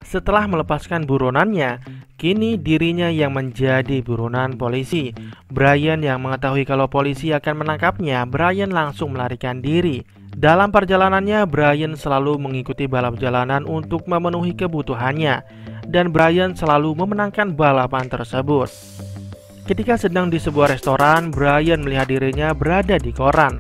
Setelah melepaskan buronannya, kini dirinya yang menjadi buronan polisi. Brian yang mengetahui kalau polisi akan menangkapnya, Brian langsung melarikan diri. Dalam perjalanannya, Brian selalu mengikuti balap jalanan untuk memenuhi kebutuhannya, dan Brian selalu memenangkan balapan tersebut. Ketika sedang di sebuah restoran, Brian melihat dirinya berada di koran.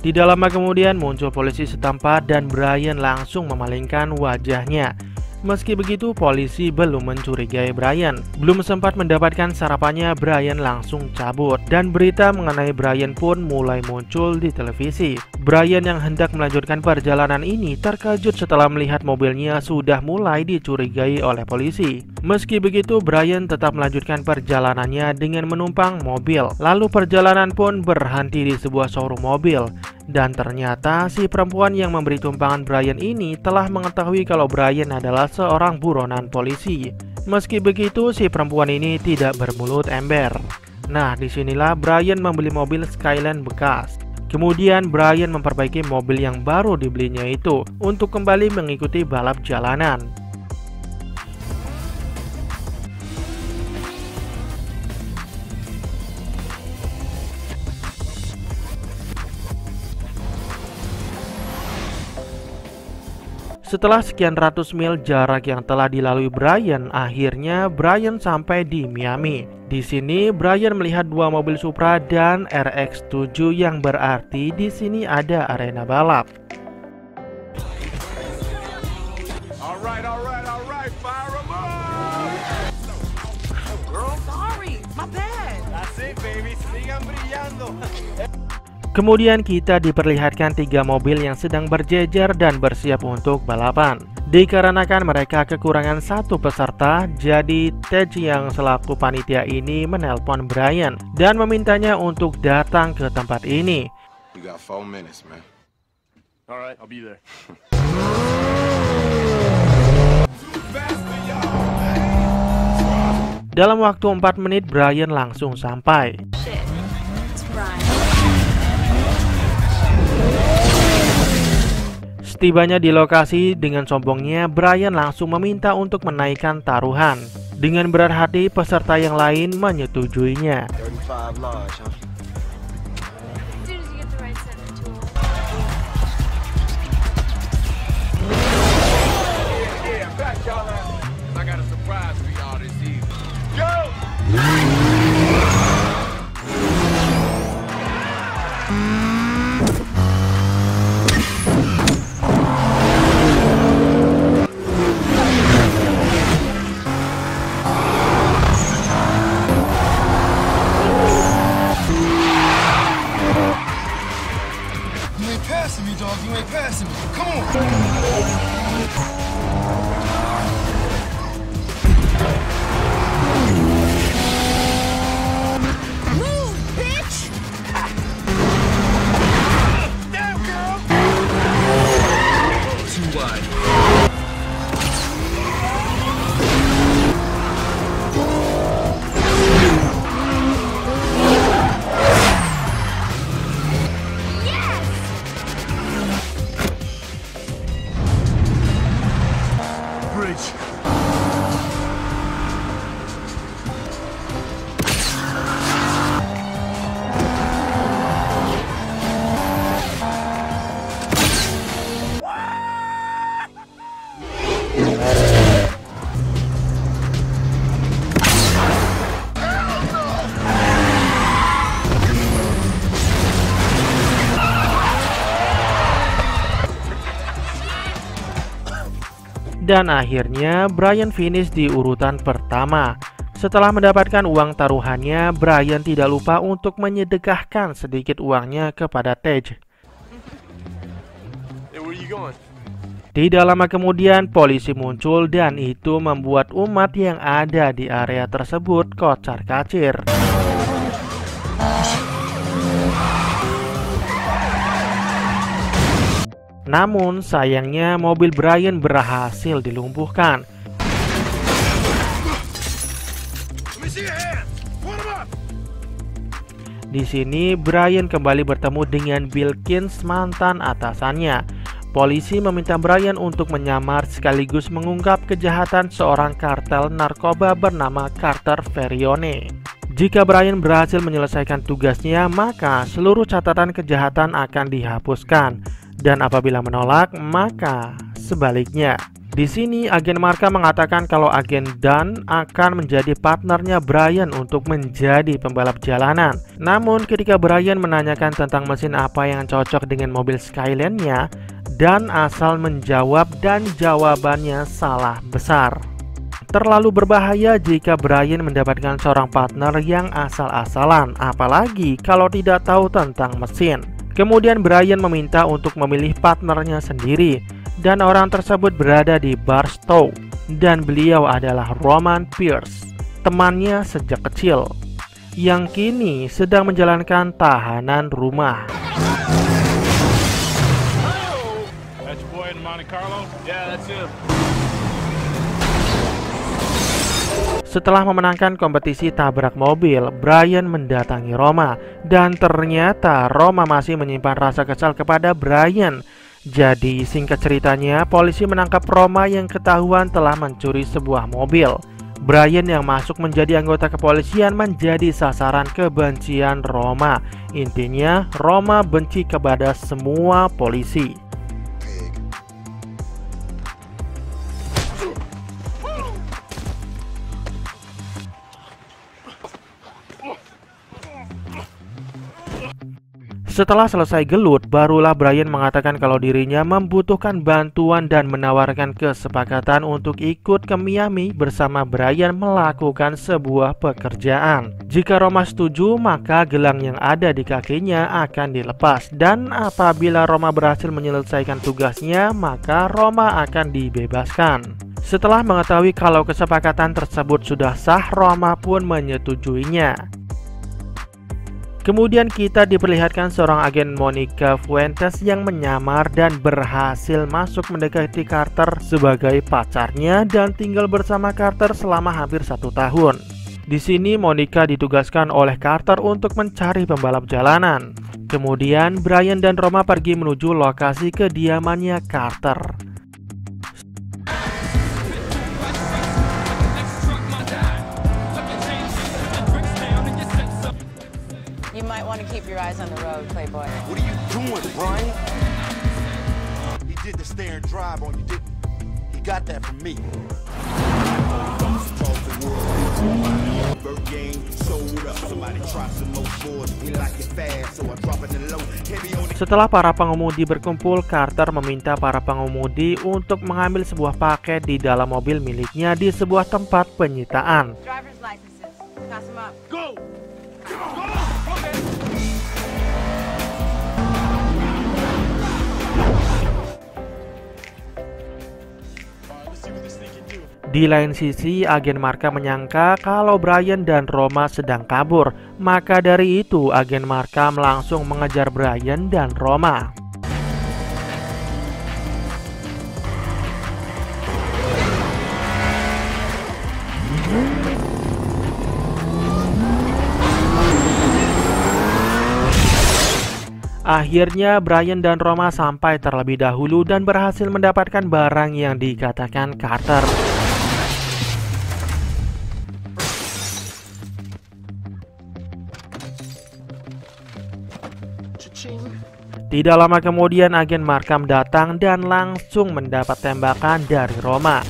Tidak lama kemudian muncul polisi setempat dan Brian langsung memalingkan wajahnya. Meski begitu, polisi belum mencurigai Brian. Belum sempat mendapatkan sarapannya, Brian langsung cabut. Dan berita mengenai Brian pun mulai muncul di televisi. Brian yang hendak melanjutkan perjalanan ini terkejut setelah melihat mobilnya sudah mulai dicurigai oleh polisi. Meski begitu, Brian tetap melanjutkan perjalanannya dengan menumpang mobil. Lalu perjalanan pun berhenti di sebuah showroom mobil. Dan ternyata si perempuan yang memberi tumpangan Brian ini telah mengetahui kalau Brian adalah seorang buronan polisi. Meski begitu, si perempuan ini tidak bermulut ember. Nah, disinilah Brian membeli mobil Skyline bekas. Kemudian Brian memperbaiki mobil yang baru dibelinya itu untuk kembali mengikuti balap jalanan. Setelah sekian ratus mil jarak yang telah dilalui Brian, akhirnya Brian sampai di Miami. Di sini Brian melihat dua mobil Supra dan RX-7 yang berarti di sini ada arena balap. Alright, fire 'em up! Girl, sorry, my bad. That's it, baby. Sigan brillando. Kemudian kita diperlihatkan tiga mobil yang sedang berjejer dan bersiap untuk balapan. Dikarenakan mereka kekurangan satu peserta, jadi Tej yang selaku panitia ini menelpon Brian dan memintanya untuk datang ke tempat ini. You got 4 minutes, man. Alright, I'll be there. Dalam waktu 4 menit, Brian langsung sampai. Setibanya di lokasi, dengan sombongnya Brian langsung meminta untuk menaikkan taruhan. Dengan berat hati, peserta yang lain menyetujuinya. 35 large, huh? Yeah, back y'all out. I got a surprise for y'all this evening. Go! Passing me, dog. You ain't passing me. Come on. Move, bitch! Down, girl! Too wide. Bridge. Dan akhirnya Brian finish di urutan pertama. Setelah mendapatkan uang taruhannya, Brian tidak lupa untuk menyedekahkan sedikit uangnya kepada Tej. Hey, where you going? Tidak lama kemudian polisi muncul dan itu membuat umat yang ada di area tersebut kocar-kacir. Namun sayangnya mobil Brian berhasil dilumpuhkan. Di sini Brian kembali bertemu dengan Bilkins, mantan atasannya. Polisi meminta Brian untuk menyamar sekaligus mengungkap kejahatan seorang kartel narkoba bernama Carter Verione. Jika Brian berhasil menyelesaikan tugasnya, maka seluruh catatan kejahatan akan dihapuskan. Dan apabila menolak, maka sebaliknya. Di sini agen Marka mengatakan kalau agen Dan akan menjadi partnernya Brian untuk menjadi pembalap jalanan. Namun ketika Brian menanyakan tentang mesin apa yang cocok dengan mobil Skyline-nya, Dan asal menjawab dan jawabannya salah besar. Terlalu berbahaya jika Brian mendapatkan seorang partner yang asal-asalan, apalagi kalau tidak tahu tentang mesin. Kemudian Brian meminta untuk memilih partnernya sendiri. Dan orang tersebut berada di Barstow, dan beliau adalah Roman Pierce, temannya sejak kecil, yang kini sedang menjalankan tahanan rumah. That's your boy in Monte Carlo? Yeah, that's him. Setelah memenangkan kompetisi tabrak mobil, Brian mendatangi Roma, dan ternyata Roma masih menyimpan rasa kesal kepada Brian. Jadi singkat ceritanya, polisi menangkap Roma yang ketahuan telah mencuri sebuah mobil. Brian yang masuk menjadi anggota kepolisian menjadi sasaran kebencian Roma. Intinya, Roma benci kepada semua polisi. Setelah selesai gelut, barulah Brian mengatakan kalau dirinya membutuhkan bantuan dan menawarkan kesepakatan untuk ikut ke Miami bersama Brian melakukan sebuah pekerjaan. Jika Roma setuju, maka gelang yang ada di kakinya akan dilepas, dan apabila Roma berhasil menyelesaikan tugasnya, maka Roma akan dibebaskan. Setelah mengetahui kalau kesepakatan tersebut sudah sah, Roma pun menyetujuinya. Kemudian kita diperlihatkan seorang agen Monica Fuentes yang menyamar dan berhasil masuk mendekati Carter sebagai pacarnya dan tinggal bersama Carter selama hampir 1 tahun. Di sini Monica ditugaskan oleh Carter untuk mencari pembalap jalanan. Kemudian Brian dan Roma pergi menuju lokasi kediamannya Carter. You might want to keep your eyes on the road, Playboy. What are you doing, Brian? He did the stare and drive on you, didn't he? He got that from me. Setelah para pengemudi berkumpul, Carter meminta para pengemudi untuk mengambil sebuah paket di dalam mobil miliknya di sebuah tempat penyitaan. Driver's licenses. Pass them up. Go! Di lain sisi, agen Marka menyangka kalau Brian dan Roma sedang kabur. Maka dari itu, agen Marka langsung mengejar Brian dan Roma. Akhirnya Brian dan Roma sampai terlebih dahulu dan berhasil mendapatkan barang yang dikatakan Carter. Tidak lama kemudian agen Markham datang dan langsung mendapat tembakan dari Roma.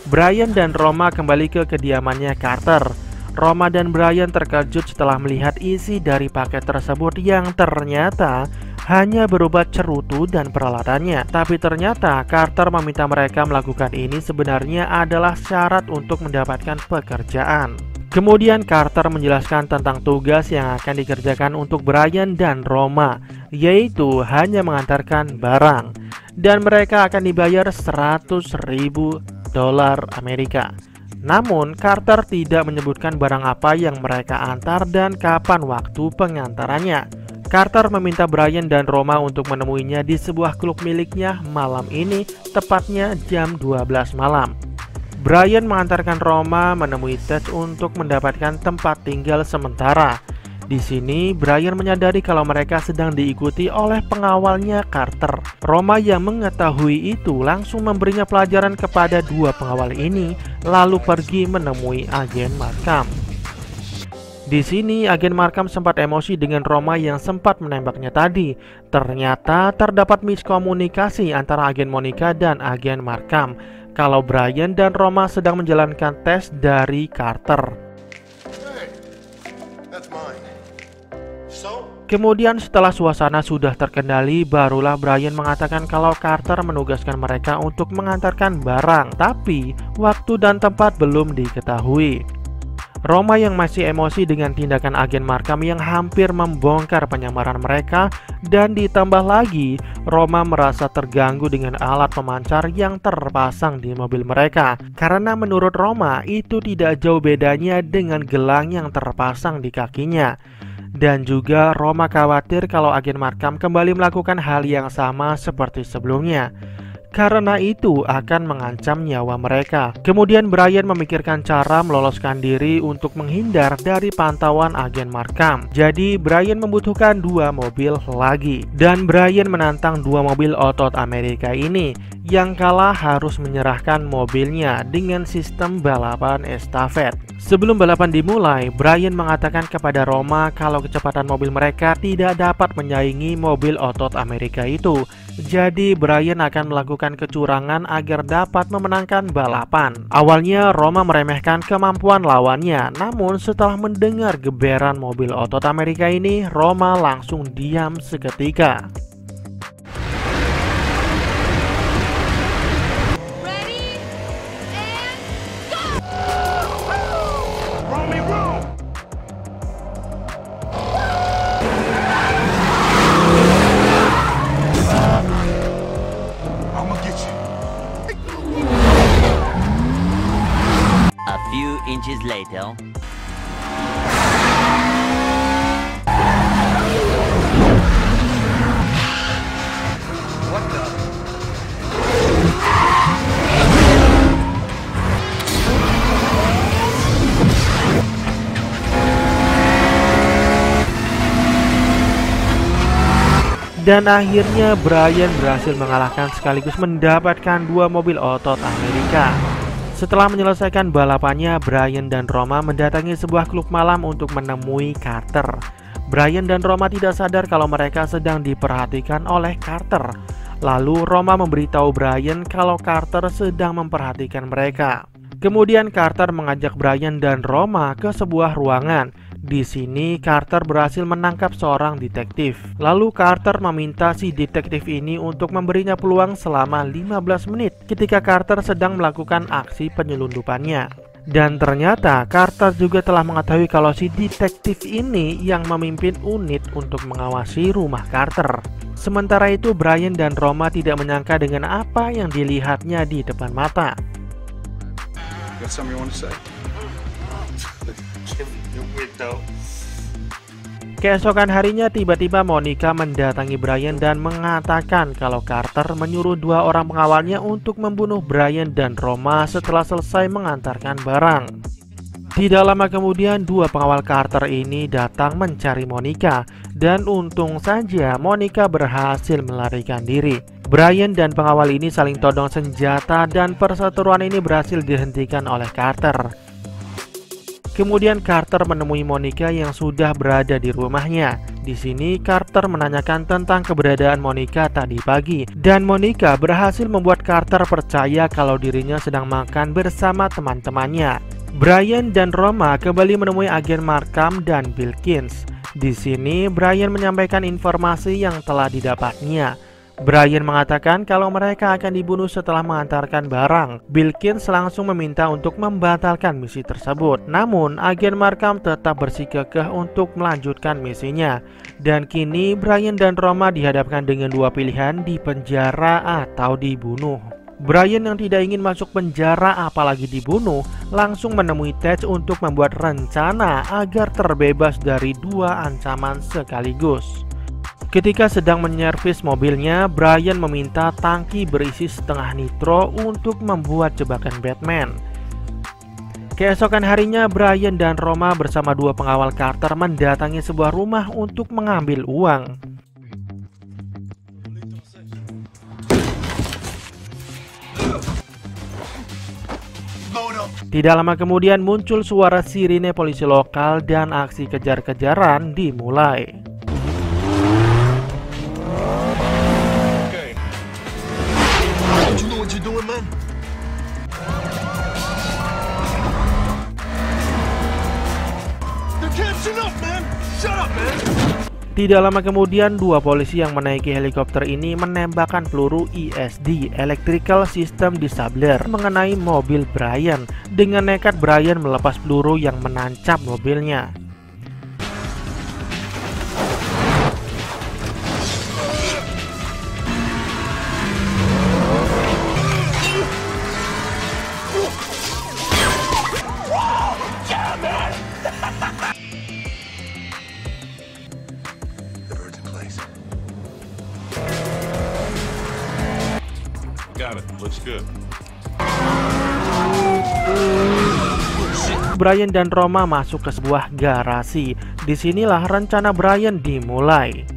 Brian dan Roma kembali ke kediamannya Carter. Roma dan Brian terkejut setelah melihat isi dari paket tersebut yang ternyata hanya berupa cerutu dan peralatannya. Tapi ternyata Carter meminta mereka melakukan ini sebenarnya adalah syarat untuk mendapatkan pekerjaan. Kemudian Carter menjelaskan tentang tugas yang akan dikerjakan untuk Brian dan Roma, yaitu hanya mengantarkan barang, dan mereka akan dibayar $100.000 Amerika. Namun Carter tidak menyebutkan barang apa yang mereka antar dan kapan waktu pengantarannya. Carter meminta Brian dan Roma untuk menemuinya di sebuah klub miliknya malam ini, tepatnya jam 12 malam. Brian mengantarkan Roma menemui Ted untuk mendapatkan tempat tinggal sementara. Di sini, Brian menyadari kalau mereka sedang diikuti oleh pengawalnya Carter. Roma yang mengetahui itu langsung memberinya pelajaran kepada dua pengawal ini, lalu pergi menemui agen Markham. Di sini, agen Markham sempat emosi dengan Roma yang sempat menembaknya tadi. Ternyata terdapat miskomunikasi antara agen Monica dan agen Markham kalau Brian dan Roma sedang menjalankan tes dari Carter. Kemudian setelah suasana sudah terkendali, barulah Brian mengatakan kalau Carter menugaskan mereka untuk mengantarkan barang, tapi waktu dan tempat belum diketahui. Roma yang masih emosi dengan tindakan agen Markham yang hampir membongkar penyamaran mereka, dan ditambah lagi Roma merasa terganggu dengan alat pemancar yang terpasang di mobil mereka, karena menurut Roma itu tidak jauh bedanya dengan gelang yang terpasang di kakinya. Dan juga Roma khawatir kalau agen Markham kembali melakukan hal yang sama seperti sebelumnya, karena itu akan mengancam nyawa mereka. Kemudian Brian memikirkan cara meloloskan diri untuk menghindar dari pantauan agen Markham. Jadi Brian membutuhkan dua mobil lagi, dan Brian menantang dua mobil otot Amerika ini. Yang kalah harus menyerahkan mobilnya dengan sistem balapan estafet. Sebelum balapan dimulai, Brian mengatakan kepada Roma kalau kecepatan mobil mereka tidak dapat menyaingi mobil otot Amerika itu. Jadi Brian akan melakukan kecurangan agar dapat memenangkan balapan. Awalnya Roma meremehkan kemampuan lawannya, namun setelah mendengar geberan mobil otot Amerika ini, Roma langsung diam seketika. A few inches later. What the? Dan akhirnya Brian berhasil mengalahkan sekaligus mendapatkan dua mobil otot Amerika. Setelah menyelesaikan balapannya, Brian dan Roma mendatangi sebuah klub malam untuk menemui Carter. Brian dan Roma tidak sadar kalau mereka sedang diperhatikan oleh Carter. Lalu Roma memberitahu Brian kalau Carter sedang memperhatikan mereka. Kemudian Carter mengajak Brian dan Roma ke sebuah ruangan. Di sini Carter berhasil menangkap seorang detektif. Lalu Carter meminta si detektif ini untuk memberinya peluang selama 15 menit ketika Carter sedang melakukan aksi penyelundupannya. Dan ternyata Carter juga telah mengetahui kalau si detektif ini yang memimpin unit untuk mengawasi rumah Carter. Sementara itu Brian dan Roma tidak menyangka dengan apa yang dilihatnya di depan mata. Got something you want to say? Keesokan harinya tiba-tiba Monica mendatangi Brian dan mengatakan kalau Carter menyuruh dua orang pengawalnya untuk membunuh Brian dan Roma setelah selesai mengantarkan barang. Tidak lama kemudian dua pengawal Carter ini datang mencari Monica, dan untung saja Monica berhasil melarikan diri. Brian dan pengawal ini saling todong senjata dan perseteruan ini berhasil dihentikan oleh Carter. Kemudian Carter menemui Monica yang sudah berada di rumahnya. Di sini Carter menanyakan tentang keberadaan Monica tadi pagi, dan Monica berhasil membuat Carter percaya kalau dirinya sedang makan bersama teman-temannya. Brian dan Roma kembali menemui agen Markham dan Wilkins. Di sini Brian menyampaikan informasi yang telah didapatnya. Brian mengatakan kalau mereka akan dibunuh setelah mengantarkan barang. Wilkins langsung meminta untuk membatalkan misi tersebut. Namun, agen Markham tetap bersikukuh untuk melanjutkan misinya. Dan kini Brian dan Roma dihadapkan dengan dua pilihan, di penjara atau dibunuh. Brian yang tidak ingin masuk penjara apalagi dibunuh, langsung menemui Tej untuk membuat rencana agar terbebas dari dua ancaman sekaligus. Ketika sedang menyervis mobilnya, Brian meminta tangki berisi setengah nitro untuk membuat jebakan Batman. Keesokan harinya, Brian dan Roma bersama dua pengawal Carter mendatangi sebuah rumah untuk mengambil uang. Tidak lama kemudian muncul suara sirine polisi lokal dan aksi kejar-kejaran dimulai. Okay. You know what you're doing, man? They're catching up, man. Shut up, man. Tidak lama kemudian, dua polisi yang menaiki helikopter ini menembakkan peluru ESD (Electrical System Disabler) mengenai mobil Brian. Dengan nekat, Brian melepas peluru yang menancap mobilnya. Got it. Looks good. Brian dan Roma masuk ke sebuah garasi. Disinilah rencana Brian dimulai.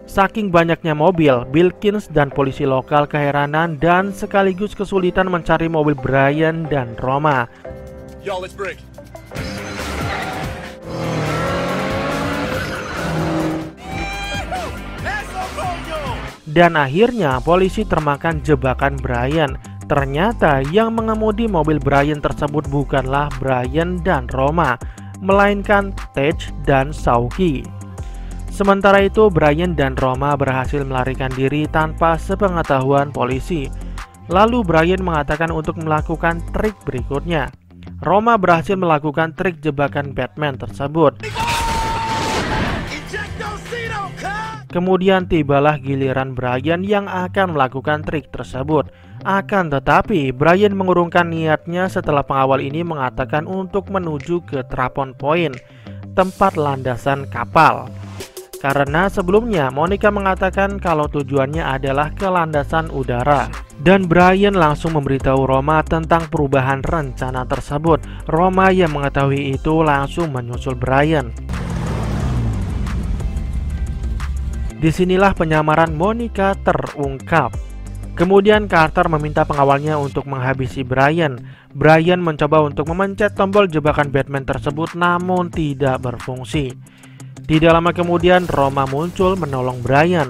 Saking banyaknya mobil, Bilkins dan polisi lokal keheranan dan sekaligus kesulitan mencari mobil Brian dan Roma. Yo, let's break. Dan akhirnya polisi termakan jebakan Brian. Ternyata yang mengemudi mobil Brian tersebut bukanlah Brian dan Roma, melainkan Tej dan Sauki. Sementara itu, Brian dan Roma berhasil melarikan diri tanpa sepengetahuan polisi. Lalu Brian mengatakan untuk melakukan trik berikutnya. Roma berhasil melakukan trik jebakan Batman tersebut. Kemudian tibalah giliran Brian yang akan melakukan trik tersebut. Akan tetapi, Brian mengurungkan niatnya setelah pengawal ini mengatakan untuk menuju ke Trapon Point, tempat landasan kapal. Karena sebelumnya Monica mengatakan kalau tujuannya adalah ke landasan udara. Dan Brian langsung memberitahu Roma tentang perubahan rencana tersebut. Roma yang mengetahui itu langsung menyusul Brian. Disinilah penyamaran Monica terungkap. Kemudian Carter meminta pengawalnya untuk menghabisi Brian. Brian mencoba untuk memencet tombol jebakan Batman tersebut namun tidak berfungsi. Tidak lama kemudian Roma muncul menolong Brian.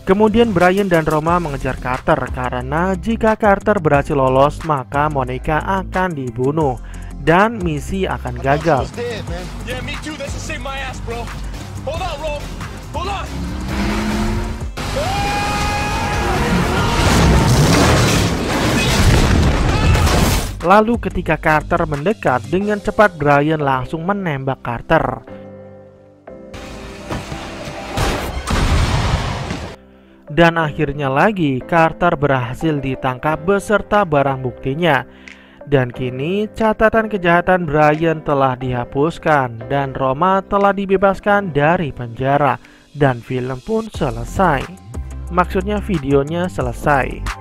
Kemudian Brian dan Roma mengejar Carter karena jika Carter berhasil lolos maka Monica akan dibunuh dan misi akan gagal. Yeah, me too. That's to save my ass, bro. Hold on, Rom. Hold on. Lalu ketika Carter mendekat, dengan cepat Brian langsung menembak Carter. Dan akhirnya lagi Carter berhasil ditangkap beserta barang buktinya. Dan kini catatan kejahatan Brian telah dihapuskan dan Roma telah dibebaskan dari penjara. Dan film pun selesai. Maksudnya videonya selesai.